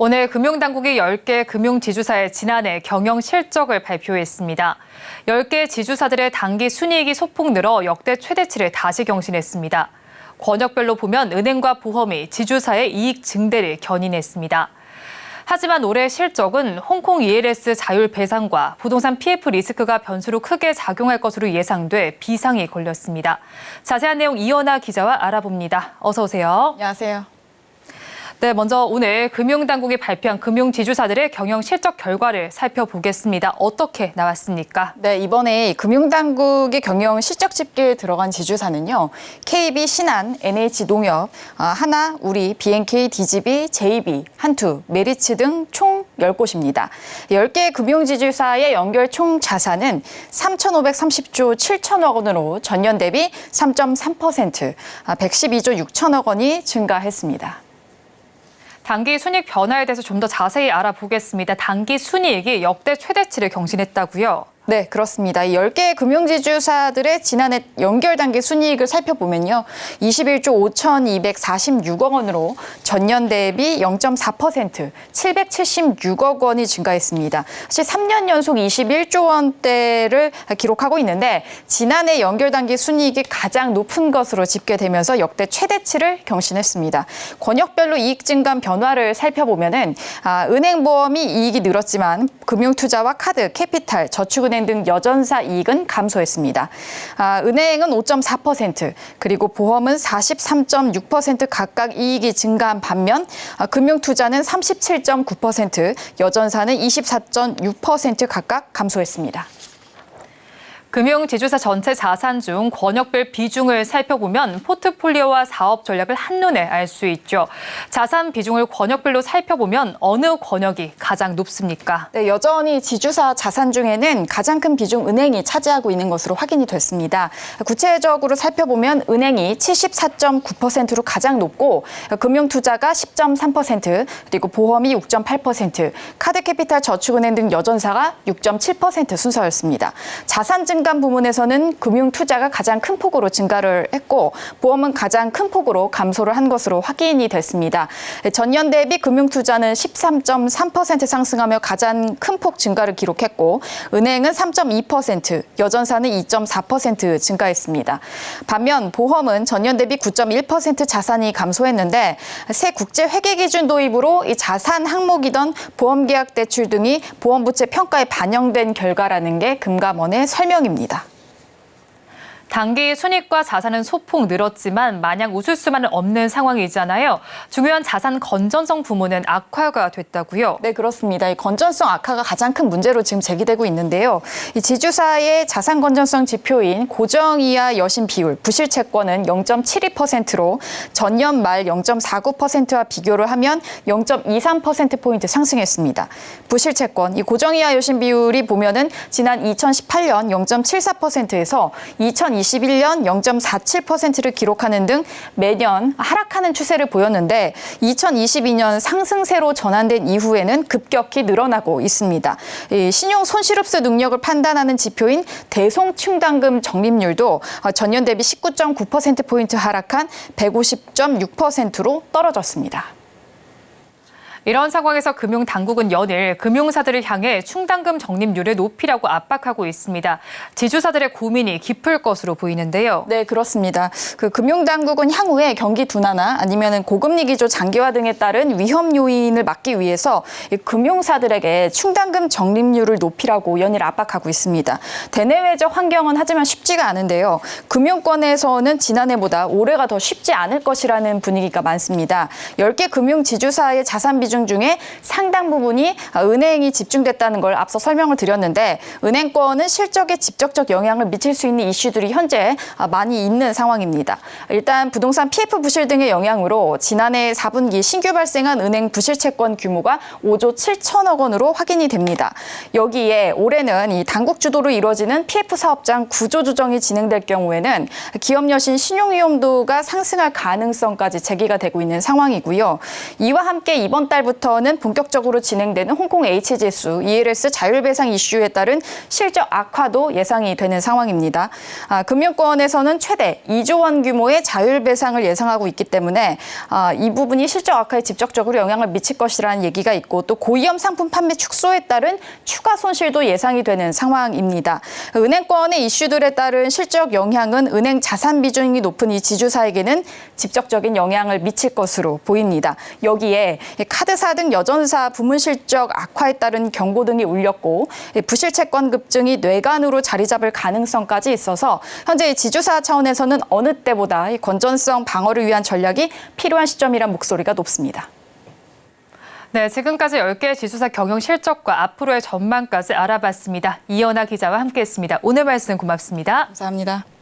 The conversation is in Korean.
오늘 금융당국이 10개 금융지주사의 지난해 경영 실적을 발표했습니다. 10개 지주사들의 당기 순이익이 소폭 늘어 역대 최대치를 다시 경신했습니다. 권역별로 보면 은행과 보험이 지주사의 이익 증대를 견인했습니다. 하지만 올해 실적은 홍콩 ELS 자율 배상과 부동산 PF 리스크가 변수로 크게 작용할 것으로 예상돼 비상이 걸렸습니다. 자세한 내용 이연아 기자와 알아봅니다. 어서 오세요. 안녕하세요. 네, 먼저 오늘 금융당국이 발표한 금융지주사들의 경영 실적 결과를 살펴보겠습니다. 어떻게 나왔습니까? 네, 이번에 금융당국의 경영 실적 집계에 들어간 지주사는요. KB 신한, NH농협, 하나, 우리, BNK, DGB, JB, 한투, 메리츠 등 총 10곳입니다. 10개 금융지주사의 연결 총 자산은 3,530조 7천억 원으로 전년 대비 3.3%, 112조 6천억 원이 증가했습니다. 당기 순이익 변화에 대해서 좀 더 자세히 알아보겠습니다. 당기 순이익이 역대 최대치를 경신했다고요? 네, 그렇습니다. 10개 금융지주사들의 지난해 연결 단기 순이익을 살펴보면요. 21조 5,246억 원으로 전년 대비 0.4%, 776억 원이 증가했습니다. 사실 3년 연속 21조 원대를 기록하고 있는데 지난해 연결 단기 순이익이 가장 높은 것으로 집계되면서 역대 최대치를 경신했습니다. 권역별로 이익 증감 변화를 살펴보면은 은행보험이 이익이 늘었지만 금융투자와 카드, 캐피탈, 저축은행 등 여전사 이익은 감소했습니다. 은행은 5.4%, 그리고 보험은 43.6% 각각 이익이 증가한 반면 금융투자는 37.9%, 여전사는 24.6% 각각 감소했습니다. 금융지주사 전체 자산 중 권역별 비중을 살펴보면 포트폴리오와 사업 전략을 한눈에 알 수 있죠. 자산 비중을 권역별로 살펴보면 어느 권역이 가장 높습니까? 네, 여전히 지주사 자산 중에는 가장 큰 비중 은행이 차지하고 있는 것으로 확인이 됐습니다. 구체적으로 살펴보면 은행이 74.9%로 가장 높고 금융투자가 10.3%, 그리고 보험이 6.8%, 카드캐피탈 저축은행 등 여전사가 6.7% 순서였습니다. 자산 증감 부문에서는 금융투자가 가장 큰 폭으로 증가를 했고 보험은 가장 큰 폭으로 감소를 한 것으로 확인이 됐습니다. 전년 대비 금융투자는 13.3% 상승하며 가장 큰 폭 증가를 기록했고 은행은 3.2%, 여전사는 2.4% 증가했습니다. 반면 보험은 전년 대비 9.1% 자산이 감소했는데 새 국제 회계 기준 도입으로 이 자산 항목이던 보험계약 대출 등이 보험부채 평가에 반영된 결과라는 게 금감원의 설명입니다. 당기 순이익과 자산은 소폭 늘었지만 마냥 웃을 수만은 없는 상황이잖아요. 중요한 자산 건전성 부문은 악화가 됐다고요? 네, 그렇습니다. 이 건전성 악화가 가장 큰 문제로 지금 제기되고 있는데요. 이 지주사의 자산 건전성 지표인 고정이하 여신 비율, 부실채권은 0.72%로 전년 말 0.49%와 비교를 하면 0.23%포인트 상승했습니다. 부실채권, 이 고정이하 여신 비율이 보면은 지난 2018년 0.74%에서 2021년 0.47%를 기록하는 등 매년 하락하는 추세를 보였는데 2022년 상승세로 전환된 이후에는 급격히 늘어나고 있습니다. 신용 손실흡수 능력을 판단하는 지표인 대손충당금 적립률도 전년 대비 19.9%포인트 하락한 150.6%로 떨어졌습니다. 이런 상황에서 금융당국은 연일 금융사들을 향해 충당금 적립률을 높이라고 압박하고 있습니다. 지주사들의 고민이 깊을 것으로 보이는데요. 네, 그렇습니다. 금융당국은 향후에 경기 둔화나 아니면 고금리 기조 장기화 등에 따른 위험 요인을 막기 위해서 금융사들에게 충당금 적립률을 높이라고 연일 압박하고 있습니다. 대내외적 환경은 하지만 쉽지가 않은데요. 금융권에서는 지난해보다 올해가 더 쉽지 않을 것이라는 분위기가 많습니다. 10개 금융지주사의 자산 비중 중에 상당 부분이 은행이 집중됐다는 걸 앞서 설명을 드렸는데 은행권은 실적에 직접적 영향을 미칠 수 있는 이슈들이 현재 많이 있는 상황입니다. 일단 부동산 PF 부실 등의 영향으로 지난해 4분기 신규 발생한 은행 부실채권 규모가 5조 7천억 원으로 확인이 됩니다. 여기에 올해는 이 당국 주도로 이루어지는 PF 사업장 구조 조정이 진행될 경우에는 기업 여신 신용 위험도가 상승할 가능성까지 제기가 되고 있는 상황이고요. 이와 함께 이번 달 달부터는 본격적으로 진행되는 홍콩 H지수, ELS 자율배상 이슈에 따른 실적 악화도 예상이 되는 상황입니다. 금융권에서는 최대 2조 원 규모의 자율배상을 예상하고 있기 때문에 이 부분이 실적 악화에 직접적으로 영향을 미칠 것이라는 얘기가 있고 또 고위험 상품 판매 축소에 따른 추가 손실도 예상이 되는 상황입니다. 은행권의 이슈들에 따른 실적 영향은 은행 자산 비중이 높은 이 지주사에게는 직접적인 영향을 미칠 것으로 보입니다. 여기에 카드사 등 여전사 부문 실적 악화에 따른 경고 등이 울렸고 부실 채권 급증이 뇌관으로 자리 잡을 가능성까지 있어서 현재 지주사 차원에서는 어느 때보다 건전성 방어를 위한 전략이 필요한 시점이란 목소리가 높습니다. 네, 지금까지 10개 지주사 경영 실적과 앞으로의 전망까지 알아봤습니다. 이연아 기자와 함께했습니다. 오늘 말씀 고맙습니다. 감사합니다.